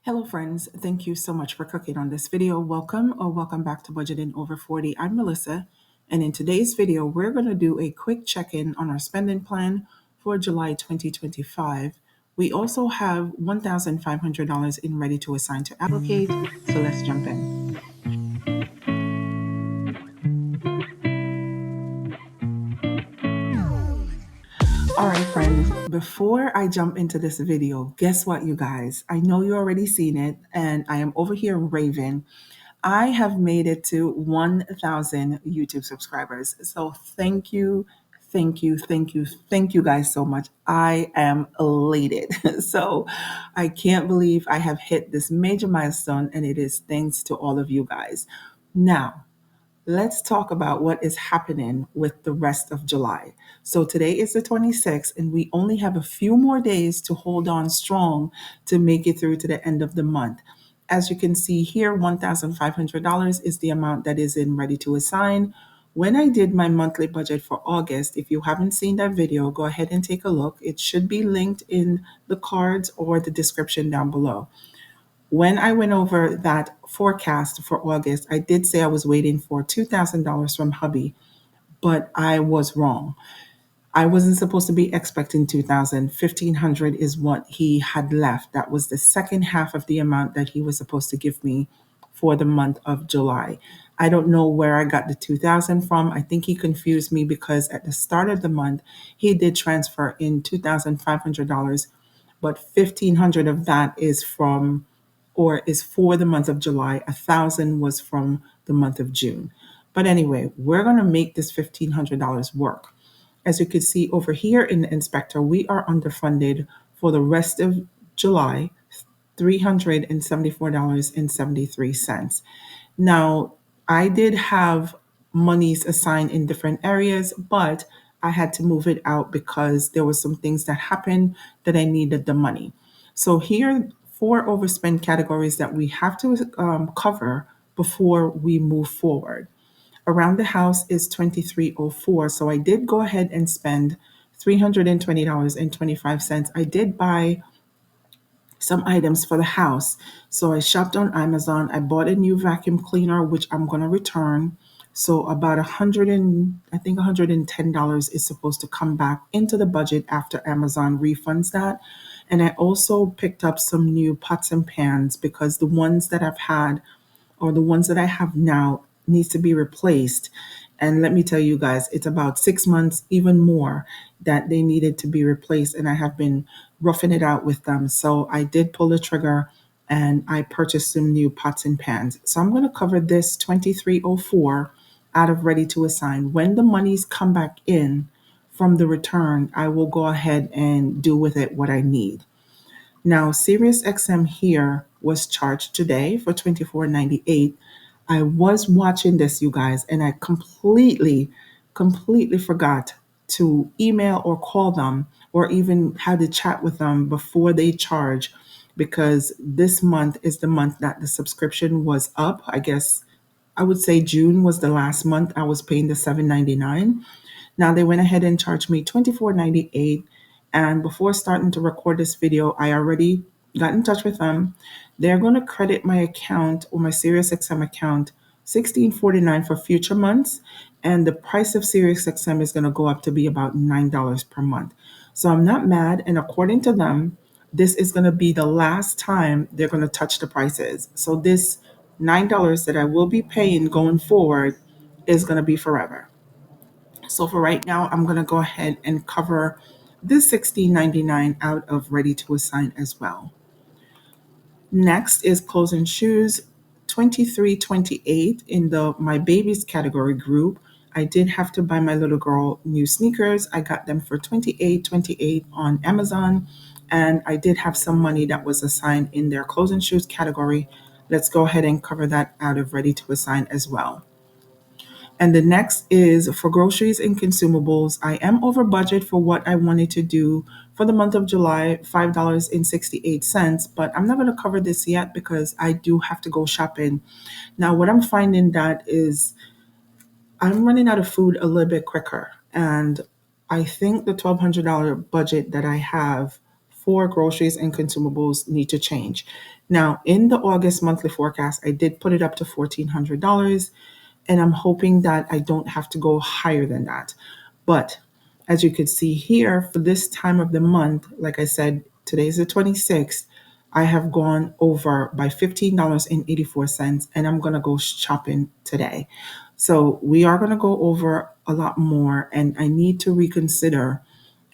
Hello friends, thank you so much for clicking on this video. Welcome or welcome back to Budgeting Over 40. I'm Melissa, and in today's video, we're going to do a quick check-in on our spending plan for July 2025. We also have $1,500 in ready to assign to allocate, so let's jump in. All right, friends, before I jump into this video, guess what, you guys? I know you already seen it, and I am over here raving. I have made it to 1,000 YouTube subscribers. So thank you, thank you guys so much. I am elated. So I can't believe I have hit this major milestone, and it is thanks to all of you guys. Now, let's talk about what is happening with the rest of July. So today is the 26th, and we only have a few more days to hold on strong to make it through to the end of the month. As you can see here, $1,500 is the amount that is in ready to assign. When I did my monthly budget for August, if you haven't seen that video, go ahead and take a look. It should be linked in the cards or the description down below. When I went over that forecast for August, I did say I was waiting for $2,000 from Hubby, but I was wrong. I wasn't supposed to be expecting 2,000. 1,500 is what he had left. That was the second half of the amount that he was supposed to give me for the month of July. I don't know where I got the 2,000 from. I think he confused me because at the start of the month, he did transfer in $2,500, but 1,500 of that is from or is for the month of July. 1,000 was from the month of June. But anyway, we're going to make this $1,500 work. As you can see over here in the inspector, we are underfunded for the rest of July, $374.73. Now, I did have monies assigned in different areas, but I had to move it out because there were some things that happened that I needed the money. So here, four overspend categories that we have to cover before we move forward. Around the house is 2304. So I did go ahead and spend $320.25. I did buy some items for the house. So I shopped on Amazon. I bought a new vacuum cleaner, which I'm going to return. So about I think $110 is supposed to come back into the budget after Amazon refunds that. And I also picked up some new pots and pans because the ones that I've had or the ones that I have now needs to be replaced. And let me tell you guys, it's about 6 months, even more, that they needed to be replaced. And I have been roughing it out with them. So I did pull the trigger and I purchased some new pots and pans. So I'm going to cover this 2304 out of ready to assign. When the monies come back in from the return, I will go ahead and do with it what I need. Now, SiriusXM here was charged today for $24.98. I was watching this, you guys, and I completely forgot to email or call them or even had to chat with them before they charge because this month is the month that the subscription was up. I guess I would say June was the last month I was paying the $7.99. Now they went ahead and charged me $24.98. And before starting to record this video, I already got in touch with them. They're going to credit my account or my SiriusXM account $16.49 for future months. And the price of SiriusXM is going to go up to be about $9 per month. So I'm not mad. And according to them, this is going to be the last time they're going to touch the prices. So this $9 that I will be paying going forward is going to be forever. So for right now, I'm going to go ahead and cover this $16.99 out of ready to assign as well. Next is clothes and shoes, $23.28 in the my babies category group. I did have to buy my little girl new sneakers. I got them for $28.28 on Amazon, and I did have some money that was assigned in their clothes and shoes category. Let's go ahead and cover that out of ready to assign as well. And the next is for groceries and consumables. I am over budget for what I wanted to do for the month of July, $5.68. But I'm not going to cover this yet because I do have to go shopping. Now, what I'm finding that is I'm running out of food a little bit quicker. And I think the $1,200 budget that I have for groceries and consumables need to change. Now, in the August monthly forecast, I did put it up to $1,400, and I'm hoping that I don't have to go higher than that. But as you could see here, for this time of the month, like I said, today's the 26th, I have gone over by $15.84, and I'm going to go shopping today. So we are going to go over a lot more, and I need to reconsider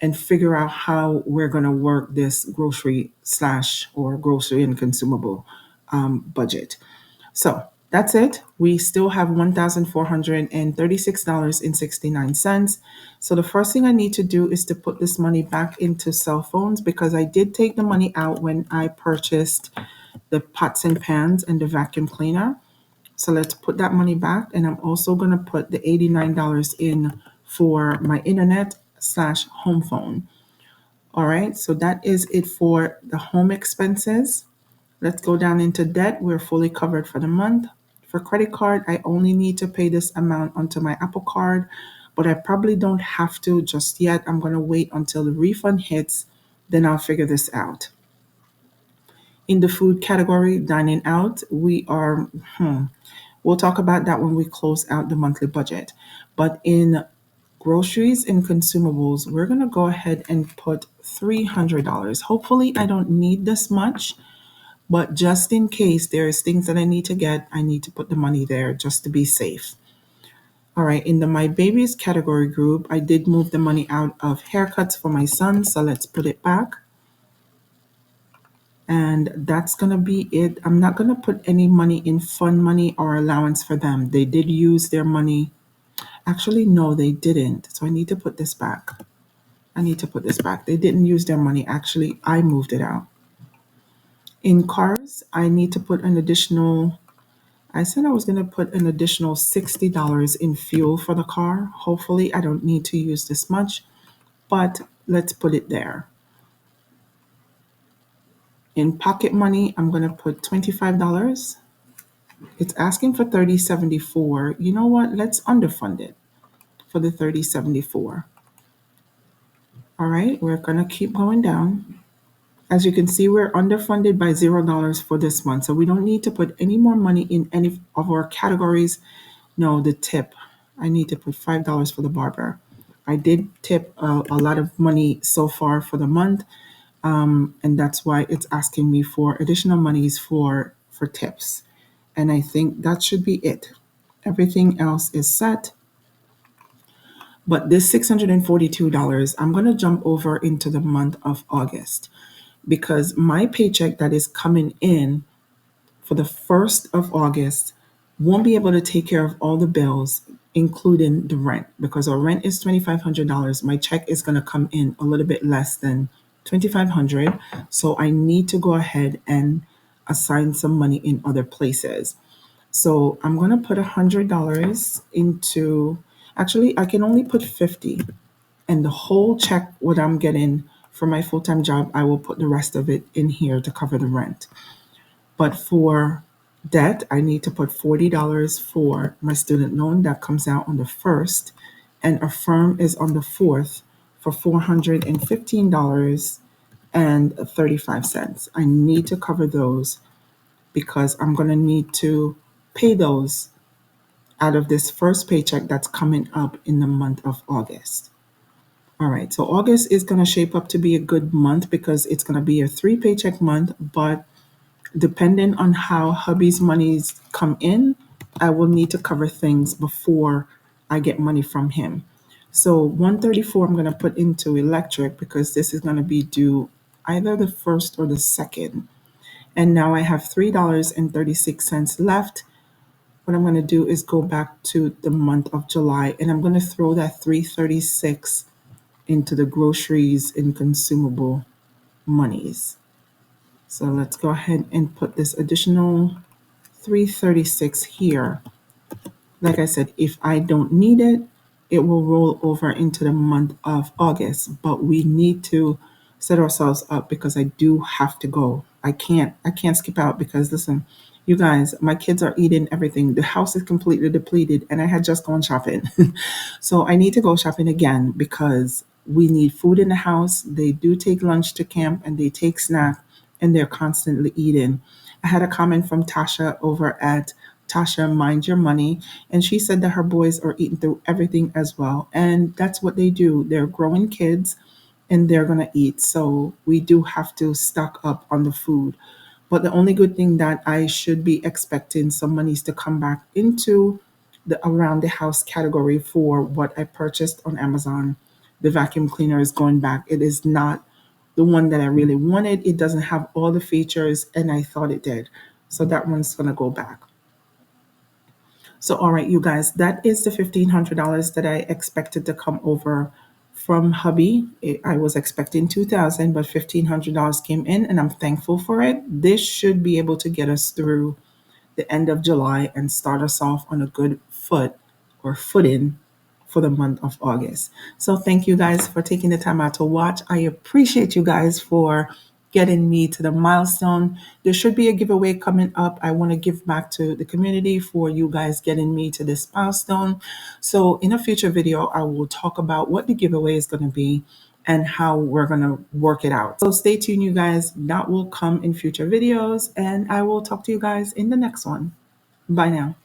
and figure out how we're going to work this grocery slash or grocery and consumable budget. So that's it. We still have $1,436.69. So the first thing I need to do is to put this money back into cell phones because I did take the money out when I purchased the pots and pans and the vacuum cleaner. So let's put that money back. And I'm also going to put the $89 in for my internet slash home phone. All right. So that is it for the home expenses. Let's go down into debt. We're fully covered for the month. For credit card, I only need to pay this amount onto my Apple Card, but I probably don't have to just yet. I'm going to wait until the refund hits, then I'll figure this out. In the food category, dining out, we'll talk about that when we close out the monthly budget. But in groceries and consumables, we're going to go ahead and put $300. Hopefully, I don't need this much. But just in case there's things that I need to get, I need to put the money there just to be safe. All right, in the My Babies category group, I did move the money out of haircuts for my son, so let's put it back. And that's going to be it. I'm not going to put any money in fund money or allowance for them. They did use their money. Actually, no, they didn't. So I need to put this back. They didn't use their money. Actually, I moved it out. In cars, I need to put an additional, I said I was going to put an additional $60 in fuel for the car. Hopefully, I don't need to use this much, but let's put it there. In pocket money, I'm going to put $25. It's asking for $30.74. You know what? Let's underfund it for the $30.74. All right, we're going to keep going down. As you can see, we're underfunded by $0 for this month, so we don't need to put any more money in any of our categories. No, the tip. I need to put $5 for the barber. I did tip a lot of money so far for the month, and that's why it's asking me for additional monies for tips. And I think that should be it. Everything else is set. But this $642, I'm going to jump over into the month of August because my paycheck that is coming in for the 1st of August won't be able to take care of all the bills, including the rent, because our rent is $2,500. My check is going to come in a little bit less than $2,500. So I need to go ahead and assign some money in other places. So I'm going to put $100 into, actually, I can only put 50, and the whole check, what I'm getting for my full-time job, I will put the rest of it in here to cover the rent. But for debt, I need to put $40 for my student loan that comes out on the 1st, and Affirm is on the 4th for $415.35. I need to cover those because I'm going to need to pay those out of this first paycheck that's coming up in the month of August. All right, so August is going to shape up to be a good month because it's going to be a 3 paycheck month, but depending on how hubby's monies come in, I will need to cover things before I get money from him. So $134 I'm going to put into electric because this is going to be due either the 1st or the 2nd. And now I have $3.36 left. What I'm going to do is go back to the month of July, and I'm going to throw that $336 into the groceries and consumable monies. So let's go ahead and put this additional $336 here. Like I said, if I don't need it, it will roll over into the month of August, but we need to set ourselves up because I do have to go. I can't skip out because listen, you guys, my kids are eating everything. The house is completely depleted and I had just gone shopping. So I need to go shopping again because We need food in the house. They do take lunch to camp and they take snack and they're constantly eating. I had a comment from Tasha over at Tasha Mind Your Money, and she said that her boys are eating through everything as well. And that's what they do. They're growing kids and they're going to eat. So we do have to stock up on the food. But the only good thing that I should be expecting some monies to come back into the around the house category for what I purchased on Amazon. The vacuum cleaner is going back. It is not the one that I really wanted. It doesn't have all the features and I thought it did. So that one's going to go back. So, all right, you guys, that is the $1,500 that I expected to come over from Hubby. I was expecting 2,000, but $1,500 came in, and I'm thankful for it. This should be able to get us through the end of July and start us off on a good footing for the month of August. So thank you guys for taking the time out to watch. I appreciate you guys for getting me to the milestone. There should be a giveaway coming up. I want to give back to the community for you guys getting me to this milestone. So in a future video, I will talk about what the giveaway is going to be and how we're going to work it out. So stay tuned, you guys. That will come in future videos, and I will talk to you guys in the next one. Bye now.